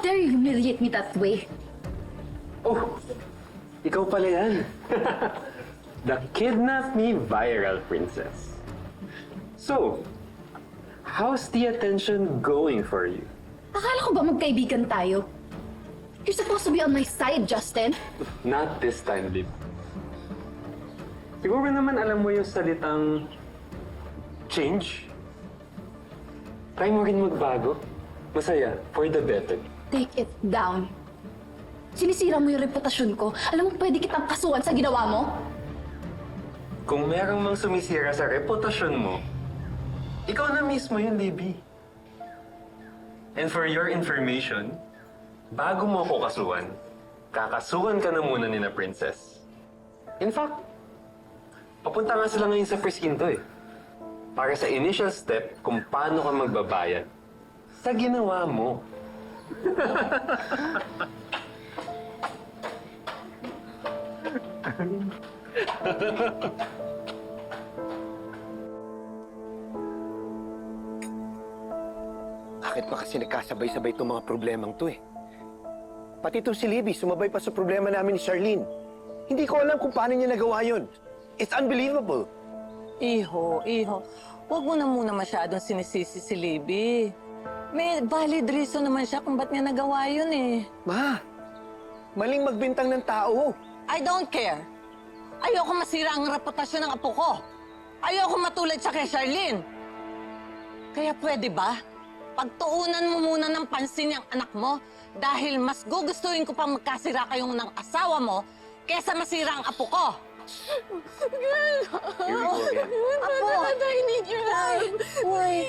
dare you humiliate me that way? Oh, ikaw pala yan. The Kidnap Me viral princess. So, how's the attention going for you? Akala ko ba magkaibigan tayo? You're supposed to be on my side, Justin. Not this time, Lib. Siguro naman alam mo yung salitang change. Try mo rin magbago. Masaya, for the better. Take it down. Sinisira mo yung reputasyon ko. Alam mo, pwede kitang kasuhan sa ginawa mo? Kung merong mang sumisira sa reputasyon mo, ikaw na mismo yun, Libby. And for your information, bago mo ako kasuhan, kakasuhan ka na muna ni na Princess. In fact, papunta nga sila ngayon sa presinto eh. Para sa initial step kung paano ka magbabayad sa ginawa mo. Bakit pa kasi nagkasabay-sabay itong mga problemang to eh? Pati itong si Libby, sumabay pa sa problema namin ni Charlene. Hindi ko alam kung paano niya nagawa yun. It's unbelievable. Iho, huwag mo na muna masyadong sinisisi si Libby. May valid reason naman siya kung ba't niya nagawa yun eh. Ma, maling magbintang ng tao. I don't care. Ayoko masira ang reputasyon ng apo ko. Ayoko matulad siya kay Charlene. Kaya pwede ba? Pagtuunan mo muna ng pansin yung anak mo dahil mas gugustuhin ko pang magkasira kayong ng asawa mo kesa masira ang apo ko. Here we go again. Apo! I need your help. Why?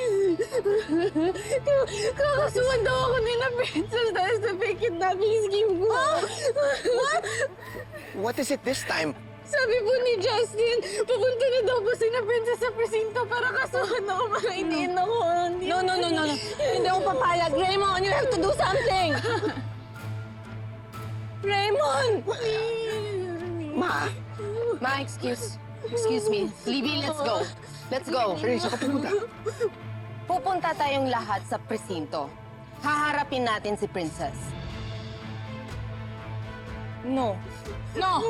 Kakasuhan daw ako ni na Princess dahil sa fake kidnapping scheme ko. What? What is it this time? Sabi po ni Justin, pupunta na daw po si na Princess sa presinto para kasuhan ako para itiin ako. No. Hindi ako papayag. Raymond, you have to do something! Raymond! Ma, excuse me. Libby, let's go. Let's go. Charlene, saan ka pupunta? Pupunta tayong lahat sa presinto. Haharapin natin si Princess. No. No!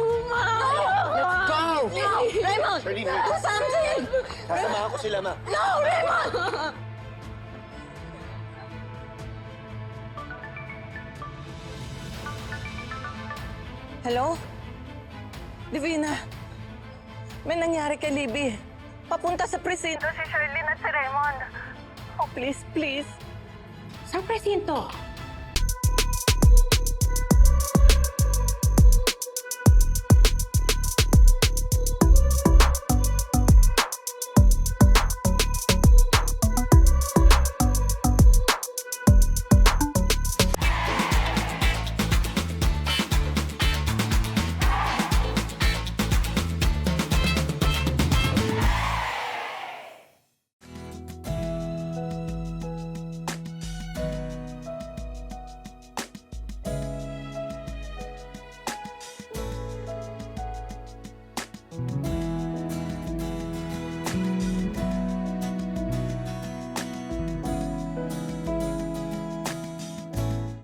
Let's go! No! Raymond! Charlene, Do something! Sasamahan ko sila, ma. No, Raymond! Hello? Divina, may nangyari kay Libby. Papunta sa presinto si Charlene at si Raymond. Oh, please. Sa presinto?